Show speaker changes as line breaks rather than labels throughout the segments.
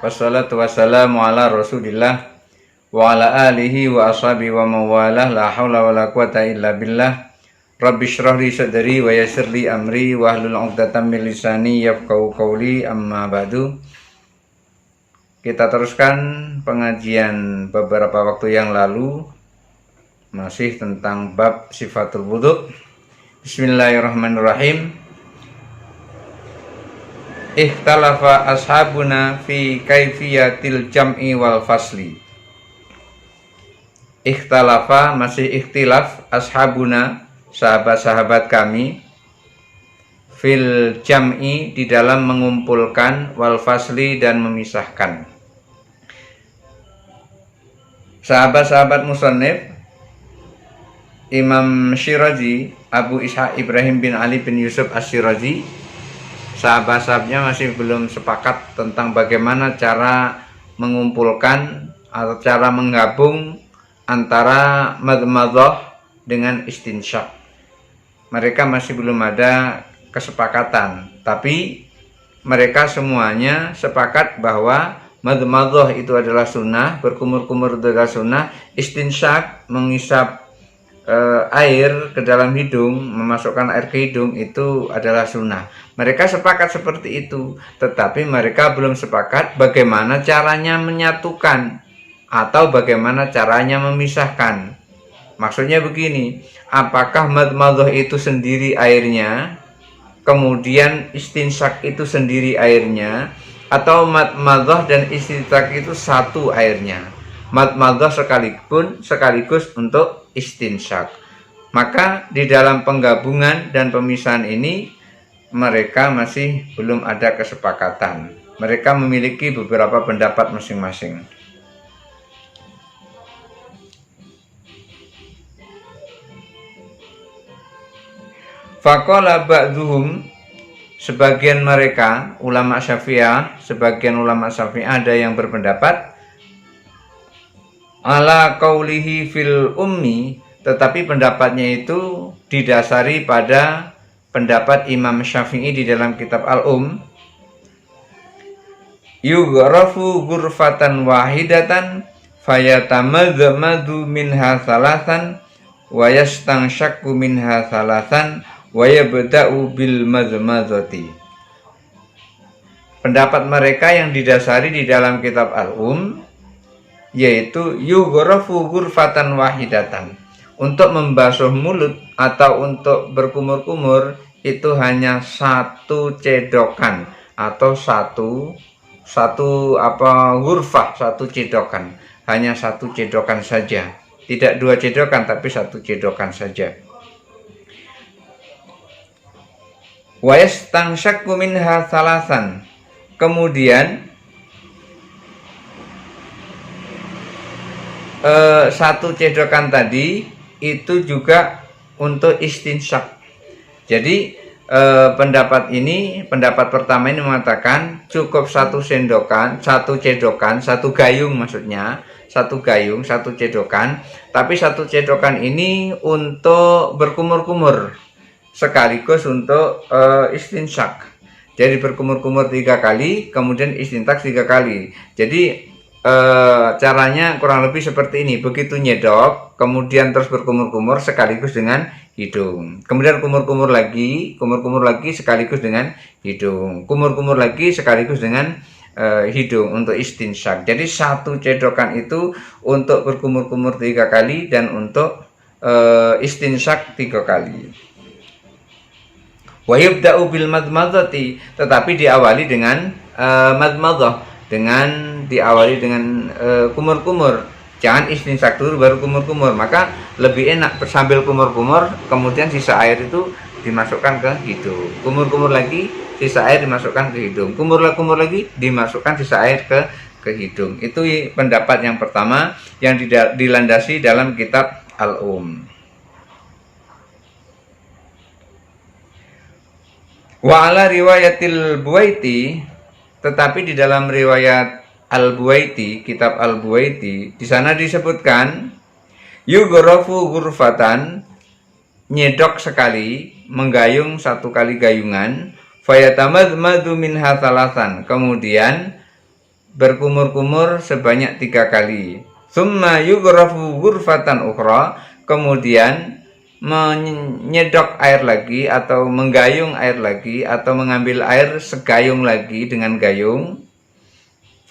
Wassalatu wassalamu ala Rasulillah wa ala alihi wa ashabihi wa mawalah, la haula wa la quwata illa billah. Rabbi shrah li sadri wa yassir li amri wa hlul 'uqdatam min lisani yafqahu qawli, amma ba'du. Kita teruskan pengajian beberapa waktu yang lalu, masih tentang bab sifatul wudu. Bismillahirrahmanirrahim. Ikhtalafa ashabuna fi kaifiyatil jam'i wal fasli. Ikhtalafa, masih ikhtilaf, ashabuna, sahabat-sahabat kami, fil jam'i, di dalam mengumpulkan, wal fasli, dan memisahkan. Sahabat-sahabat musannif Imam Syirazi, Abu Ishaq Ibrahim bin Ali bin Yusuf Asy-Syirazi, sahabat-sahabatnya masih belum sepakat tentang bagaimana cara mengumpulkan atau cara menggabung antara madmadhah dengan istinsyak. Mereka masih belum ada kesepakatan, tapi mereka semuanya sepakat bahwa madmadhah itu adalah sunnah, berkumur-kumur itu adalah sunnah, istinsyak, mengisap air ke dalam hidung, memasukkan air ke hidung, itu adalah sunnah. Mereka sepakat seperti itu, tetapi mereka belum sepakat bagaimana caranya menyatukan atau bagaimana caranya memisahkan. Maksudnya begini, apakah madmadhah itu sendiri airnya, kemudian istinsyak itu sendiri airnya, atau madmadhah dan istinsyak itu satu airnya, madmadhah sekaligus untuk istinsyak. Maka di dalam penggabungan dan pemisahan ini mereka masih belum ada kesepakatan. Mereka memiliki beberapa pendapat masing-masing. Faqala ba'dhum, sebagian mereka ulama Syafi'iyah, sebagian ulama Syafi'iyah ada yang berpendapat ala qaulihi fil ummi, tetapi pendapatnya itu didasari pada pendapat Imam Syafi'i di dalam kitab Yughrafu ghurfatan wahidatan fayatamadhamadu minha salasan wa yastanshaqqu minha salasan wa yabda'u bil madmadhati. Pendapat mereka yang didasari di dalam kitab yaitu yughrafu ghurfatan wahidatan, untuk membasuh mulut atau untuk berkumur-kumur itu hanya satu cedokan atau satu ghurfah, satu cedokan, hanya satu cedokan saja, tidak dua cedokan tapi satu cedokan saja. Wa yastanshaqqu minha salasan, kemudian satu cedokan tadi itu juga untuk istinsyak. Jadi pendapat pertama ini mengatakan cukup satu sendokan, satu cedokan, satu gayung maksudnya, satu gayung, satu cedokan, tapi satu cedokan ini untuk berkumur-kumur sekaligus untuk istinsyak. Jadi berkumur-kumur 3 kali, kemudian istinsyak 3 kali. Jadi caranya kurang lebih seperti ini. Begitu nyedok, kemudian terus berkumur-kumur sekaligus dengan hidung, kemudian kumur-kumur lagi sekaligus dengan hidung, kumur-kumur lagi sekaligus dengan hidung untuk istinsyak. Jadi satu cedokan itu untuk berkumur-kumur 3 kali dan untuk istinsyak 3 kali. Wa yabda'u bil madmadhati, tetapi diawali dengan madmadhah, diawali dengan kumur-kumur. Jangan istinsyak dulu baru kumur-kumur, maka lebih enak sambil kumur-kumur kemudian sisa air itu dimasukkan ke hidung, kumur-kumur lagi sisa air dimasukkan ke hidung, kumur-kumur lagi dimasukkan sisa air ke hidung. Itu pendapat yang pertama yang dilandasi dalam kitab Wa ala riwayatil Buwaiti, tetapi di dalam riwayat Al-Buwaiti, kitab Al-Buwaiti, di sana disebutkan yughrafu ghurfatan, nyedok sekali, menggayung 1 kali gayungan, fayatamadmadu minha salasan, kemudian berkumur-kumur sebanyak 3 kali. Summa yughrafu ghurfatan ukhra, kemudian menyedok air lagi atau menggayung air lagi atau mengambil air segayung lagi dengan gayung.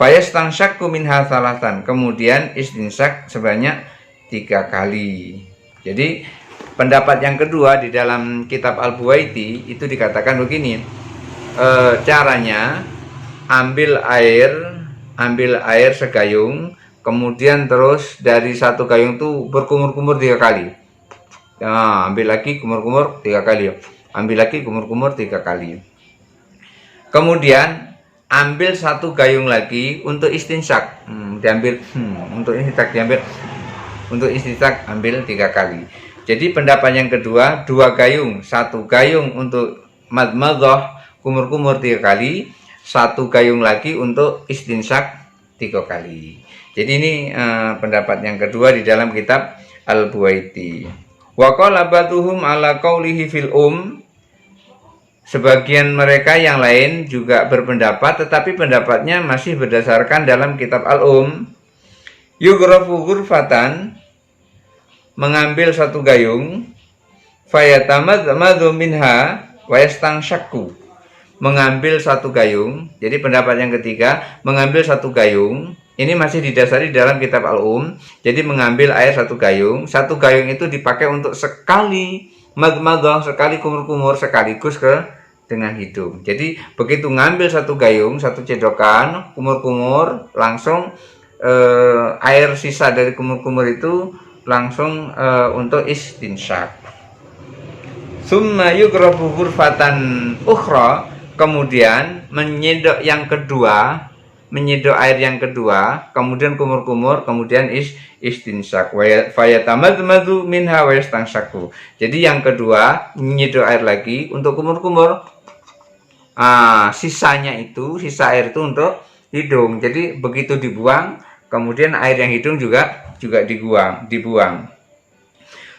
Fayastansyaku minha salasan, kemudian istinsyak sebanyak 3 kali. Jadi pendapat yang kedua di dalam kitab Al-Buwaiti itu dikatakan begini, caranya ambil air segayung, kemudian terus dari satu gayung itu berkumur-kumur 3 kali. Nah, ambil lagi kumur-kumur 3 kali, ambil lagi kumur-kumur 3 kali. Kemudian ambil satu gayung lagi untuk istinsyak, diambil untuk istinsyak ambil 3 kali. Jadi pendapat yang kedua, 2 gayung, 1 gayung untuk madmadhah kumur-kumur 3 kali, 1 gayung lagi untuk istinsyak 3 kali. Jadi ini pendapat yang kedua di dalam kitab Al-Buwaiti. Wa qala ba'dhum ala qaulihi fil sebagian mereka yang lain juga berpendapat, tetapi pendapatnya masih berdasarkan dalam kitab yughrafu ghurfatan, mengambil satu gayung, fayatamadmadu minha wa yastansyaku, mengambil satu gayung. Jadi pendapat yang ketiga, mengambil satu gayung, ini masih didasari dalam kitab Jadi mengambil air satu gayung itu dipakai untuk sekali madmadah, sekali kumur-kumur sekaligus dengan hidung. Jadi begitu ngambil satu gayung, satu cedokan, kumur-kumur, langsung air sisa dari kumur-kumur itu langsung untuk istinsyak. Summa yughrafu ghurfatan ukhra, kemudian menyedok air yang kedua, kemudian kumur-kumur, kemudian istinsyak. Fayatamadmadu minha wa yastansyaku. Jadi yang kedua menyedok air lagi untuk kumur-kumur. Sisa air itu untuk hidung. Jadi begitu dibuang, kemudian air yang hidung juga dibuang.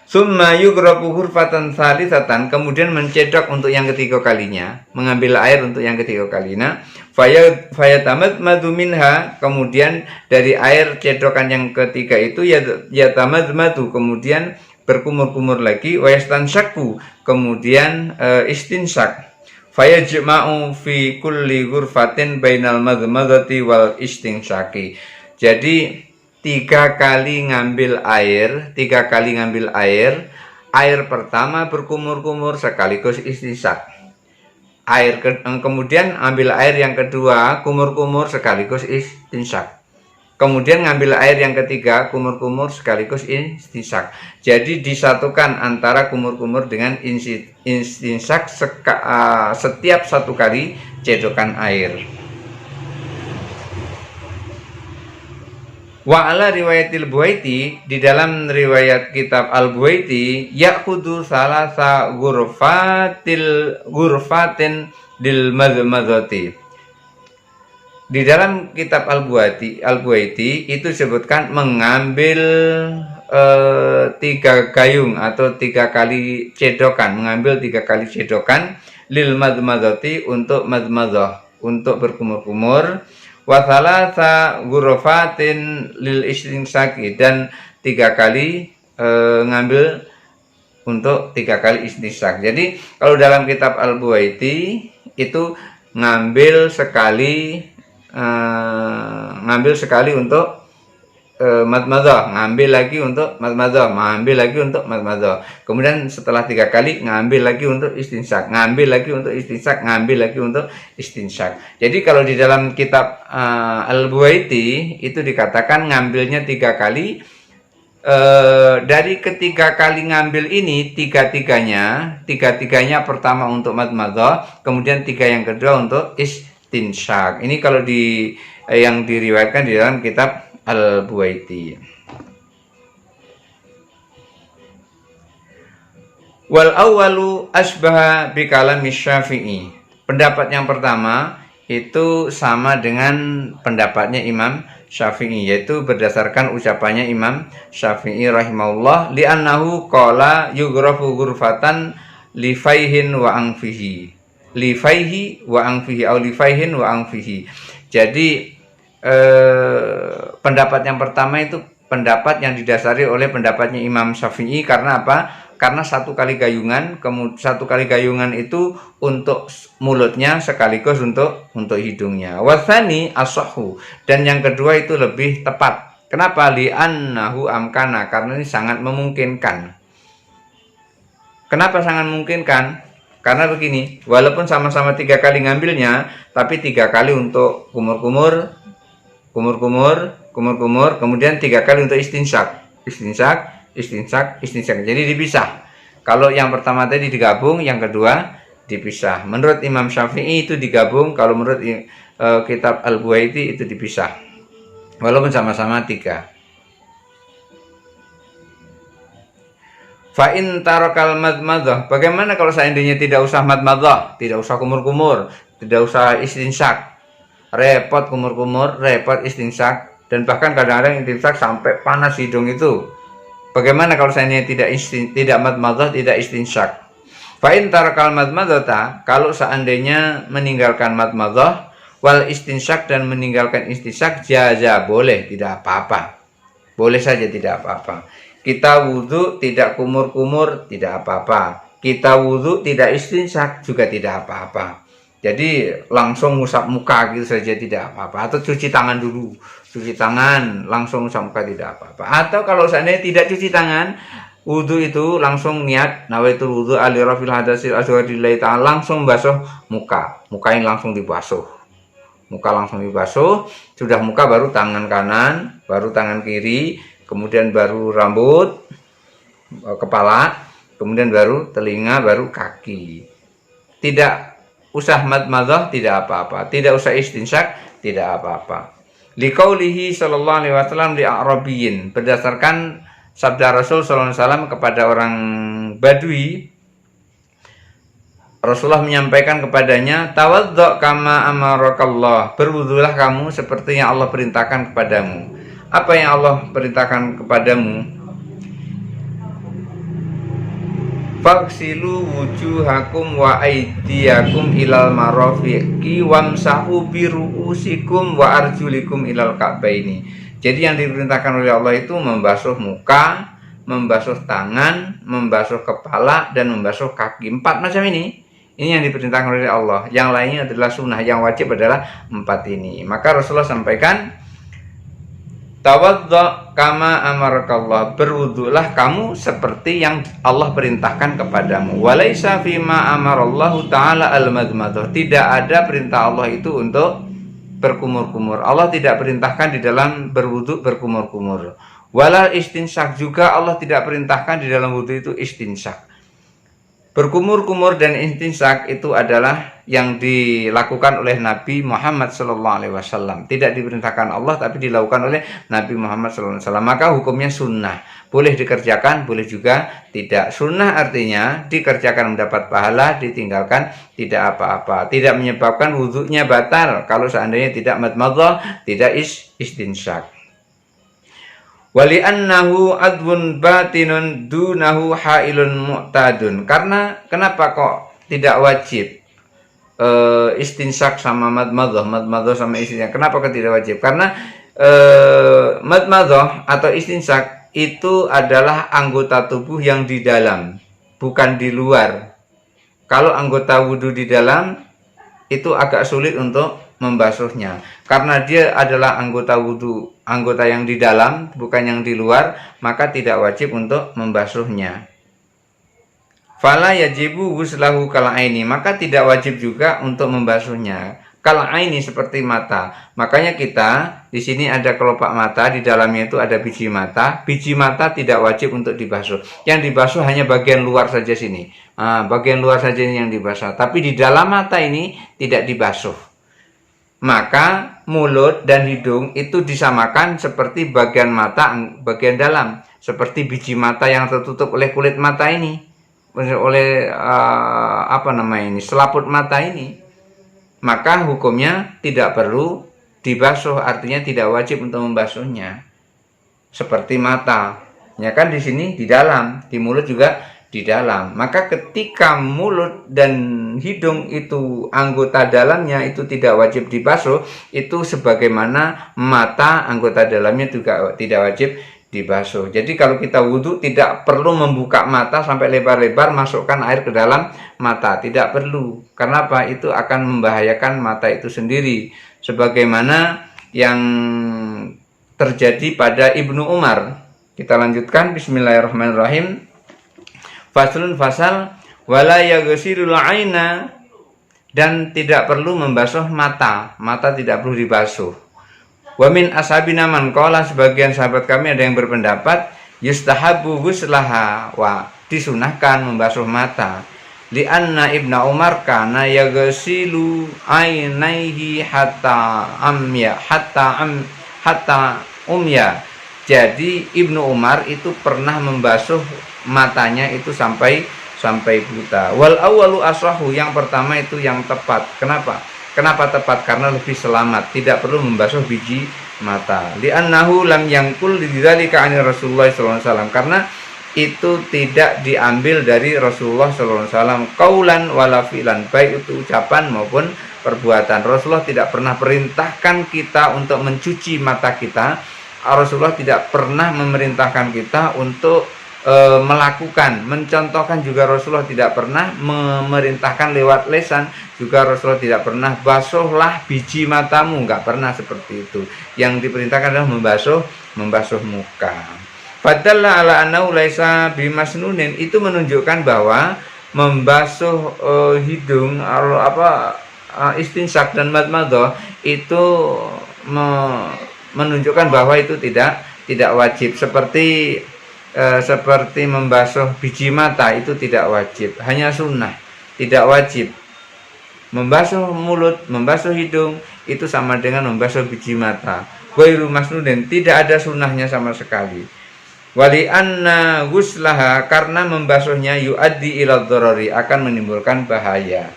Summa yughrafu ghurfatan salisatan, kemudian mencedok untuk yang ketiga kalinya, mengambil air untuk yang ketiga kalinya. Fayatamadmadu minha, kemudian dari air cedokan yang ketiga itu yatamadmadu, kemudian berkumur-kumur lagi, wa yastansyaku, kemudian istinsyak. Fayajma'u fi kulli ghurfatin bainal madmadati wal istinsyaki. Jadi 3 kali ngambil air, air pertama berkumur-kumur sekaligus istinsyak. Kemudian ambil air yang kedua, kumur-kumur sekaligus istinsyak. Kemudian ngambil air yang ketiga, kumur-kumur sekaligus istinsyak. Jadi disatukan antara kumur-kumur dengan istinsyak setiap 1 kali cedokan air. Wa ala riwayatil Buwaiti, di dalam riwayat kitab Al-Buwaiti, yaqudu salasa ghurfatin dil madmadati. Di dalam kitab Al-Buwaiti itu disebutkan mengambil 3 gayung atau 3 kali cedokan, mengambil 3 kali cedokan lil madmadati untuk madmadah, untuk berkumur-kumur. Wa thalatha ghurfatin lil istinsyaki, dan 3 kali ngambil untuk 3 kali istinsyak. Jadi kalau dalam kitab Al-Buwaiti itu ngambil sekali untuk madmadah, ngambil lagi untuk madmadah, ngambil lagi untuk madmadah. Kemudian setelah 3 kali ngambil lagi untuk istinsyak, ngambil lagi untuk istinsyak, ngambil lagi untuk istinsyak. Jadi kalau di dalam kitab Al-Buwaiti itu dikatakan ngambilnya 3 kali. Dari ketiga kali ngambil ini tiga-tiganya pertama untuk madmadah, kemudian 3 yang kedua untuk istinsyak. Ini kalau yang diriwayatkan di dalam kitab Al-Buwaiti. Wal awwalu asbaha bi kalami Syafi'i. Pendapat yang pertama itu sama dengan pendapatnya Imam Syafi'i, yaitu berdasarkan ucapannya Imam Syafi'i rahimahullah, li'annahu qala yughrafu ghurfatan li faihin wa anfihi. Li faihi wa anfihi atau li faihin wa anfihi. Jadi pendapat yang pertama itu pendapat yang didasari oleh pendapatnya Imam Syafi'i. Karena apa? Karena satu kali gayungan itu untuk mulutnya sekaligus untuk hidungnya. Wasani asahu, dan yang kedua itu lebih tepat. Kenapa? Li'annahu amkana, karena ini sangat memungkinkan. Kenapa sangat memungkinkan? Karena begini, walaupun sama-sama 3 kali ngambilnya, tapi 3 kali untuk kumur-kumur, kemudian 3 kali untuk istinsak. Jadi dipisah. Kalau yang pertama tadi digabung, yang kedua dipisah. Menurut Imam Syafi'i itu digabung, kalau menurut kitab Al-Buwaiti itu dipisah. Walaupun sama-sama 3. Fa'in tarokal madmadah. Bagaimana kalau seandainya tidak usah madmadah, tidak usah kumur-kumur, tidak usah istinsak, repot kumur-kumur, repot istinsak, dan bahkan kadang-kadang istinsak sampai panas hidung itu. Bagaimana kalau seandainya tidak madmadah, tidak istinsak? Fa'in tarokal madmadah, kalau seandainya meninggalkan madmadah wal istinsak dan meninggalkan istinsak, jaza, boleh, tidak apa-apa. Boleh saja, tidak apa-apa. Kita wudhu tidak kumur-kumur, tidak apa-apa. Kita wudhu tidak istinsak, juga tidak apa-apa. Jadi langsung ngusap muka gitu saja, tidak apa-apa. Atau cuci tangan dulu, cuci tangan langsung ngusap muka, tidak apa-apa. Atau kalau seandainya tidak cuci tangan, wudhu itu langsung niat nawaitul wudhu alirafil hadasil azwadillahi ta'ala, langsung basuh muka. Muka yang langsung dibasuh. Sudah muka baru tangan kanan, baru tangan kiri, kemudian baru rambut, kepala, kemudian baru telinga, baru kaki. Tidak usah madmadah, tidak apa-apa. Tidak usah istinsak, tidak apa-apa. Liqaulihi sallallahu alaihi wasallam li a'rabiyyin, berdasarkan sabda Rasul sallallahu alaihi wasallam kepada orang Badui. Rasulullah menyampaikan kepadanya, tawaddo kama amarakallah, berwudulah kamu seperti yang Allah perintahkan kepadamu. Apa yang Allah perintahkan kepadamu? Faksilu wujuhakum wa aydiyakum ilal marafiqi wamsahu biru'usikum wa arjulikum ilal ka'baini. Jadi yang diperintahkan oleh Allah itu membasuh muka, membasuh tangan, membasuh kepala, dan membasuh kaki. 4 macam ini. Ini yang diperintahkan oleh Allah. Yang lainnya adalah sunnah. Yang wajib adalah 4 ini. Maka Rasulullah sampaikan, tawaddo kama amarakallah, berwudulah kamu seperti yang Allah perintahkan kepadamu. Walaisa fima amarallahu ta'ala al-madmadah, tidak ada perintah Allah itu untuk berkumur-kumur. Allah tidak perintahkan di dalam berwudu berkumur-kumur. Walal istinsak, juga Allah tidak perintahkan di dalam wudu itu istinsak. Berkumur-kumur dan istinsak itu adalah yang dilakukan oleh Nabi Muhammad SAW. Tidak diperintahkan Allah, tapi dilakukan oleh Nabi Muhammad SAW. Maka hukumnya sunnah. Boleh dikerjakan, boleh juga tidak. Sunnah artinya dikerjakan mendapat pahala, ditinggalkan tidak apa-apa. Tidak menyebabkan wudhunya batal kalau seandainya tidak madmadah, tidak istinsak. Wali'annahu adwun batinun dunahu hailun mu'tadun. Karena kenapa kok tidak wajib istinsak sama madmadah sama istinsak? Kenapa kok tidak wajib? Karena madmadah atau istinsak itu adalah anggota tubuh yang di dalam, bukan di luar. Kalau anggota wudhu di dalam, itu agak sulit untuk membasuhnya, karena dia adalah anggota wudhu, anggota yang di dalam, bukan yang di luar, maka tidak wajib untuk membasuhnya. Fala yajibu ghuslahu kal aini, maka tidak wajib juga untuk membasuhnya. Kal aini seperti mata. Makanya kita di sini ada kelopak mata, di dalamnya itu ada biji mata. Biji mata tidak wajib untuk dibasuh. Yang dibasuh hanya bagian luar saja sini. Bagian luar saja ini yang dibasuh. Tapi di dalam mata ini tidak dibasuh. Maka mulut dan hidung itu disamakan seperti bagian mata, bagian dalam, seperti biji mata yang tertutup oleh kulit mata ini, oleh selaput mata ini. Maka hukumnya tidak perlu dibasuh, artinya tidak wajib untuk membasuhnya. Seperti mata, ya kan, di sini di dalam, di mulut juga di dalam. Maka ketika mulut dan hidung itu anggota dalamnya itu tidak wajib dibasuh, itu sebagaimana mata anggota dalamnya juga tidak wajib dibasuh. Jadi kalau kita wudhu tidak perlu membuka mata sampai lebar-lebar masukkan air ke dalam mata, tidak perlu. Kenapa? Itu akan membahayakan mata itu sendiri. Sebagaimana yang terjadi pada Ibnu Umar. Kita lanjutkan, bismillahirrahmanirrahim. Faslun fasal wala yaghsilul aina, dan tidak perlu membasuh mata. Mata tidak perlu dibasuh. Wa min ashabina man qala, sebagian sahabat kami ada yang berpendapat yustahabu ghuslaha, wa disunahkan membasuh mata. Li anna Ibnu Umar kana yaghsilu ainaihi hatta umya. Jadi Ibnu Umar itu pernah membasuh matanya itu sampai buta. Wal awwalu aswahu, yang pertama itu yang tepat. Kenapa tepat? Karena lebih selamat, tidak perlu membasuh biji mata. Li'annahu lam yangkul lidzalika ani Rasulullah sallallahu alaihi wasallam, karena itu tidak diambil dari Rasulullah sallallahu alaihi wasallam qaulan wala fi'lan, baik itu ucapan maupun perbuatan. Rasulullah tidak pernah perintahkan kita untuk mencuci mata kita. Rasulullah tidak pernah memerintahkan kita untuk mencontohkan, juga Rasulullah tidak pernah memerintahkan lewat lisan, juga Rasulullah tidak pernah basuhlah biji matamu, nggak pernah seperti itu. Yang diperintahkan adalah membasuh muka. Fadalla ala annahu laisa bimasnunin, itu menunjukkan bahwa membasuh hidung istinsak dan madmadah itu menunjukkan bahwa itu tidak wajib. Seperti membasuh biji mata itu tidak wajib, hanya sunnah, tidak wajib. Membasuh mulut, membasuh hidung itu sama dengan membasuh biji mata. Ghairu masnudin, tidak ada sunnahnya sama sekali. Wali anna ghuslaha, karena membasuhnya yuaddi ila dharari, akan menimbulkan bahaya.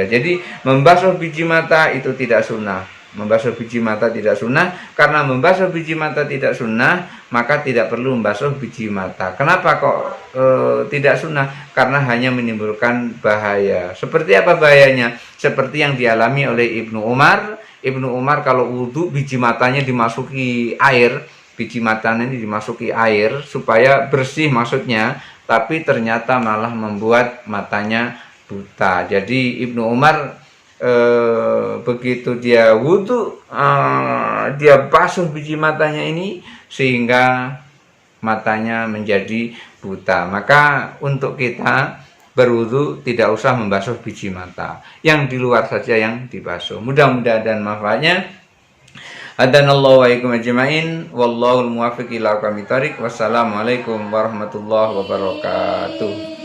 Jadi membasuh biji mata itu tidak sunnah. Membasuh biji mata tidak sunnah. Karena membasuh biji mata tidak sunnah, maka tidak perlu membasuh biji mata. Kenapa kok tidak sunnah? Karena hanya menimbulkan bahaya. Seperti apa bahayanya? Seperti yang dialami oleh Ibnu Umar. Ibnu Umar kalau wudhu biji matanya dimasuki air, supaya bersih maksudnya, tapi ternyata malah membuat matanya buta. Jadi Ibnu Umar begitu dia wudhu, dia basuh biji matanya ini sehingga matanya menjadi buta. Maka untuk kita berwudhu tidak usah membasuh biji mata, yang di luar saja yang dibasuh. Mudah-mudahan dan manfaatnya. Hadanallahu wa iyyakum ajmain, wallahul muwaffiq ila aqwamit thoriq. Wassalamualaikum warahmatullahi wabarakatuh.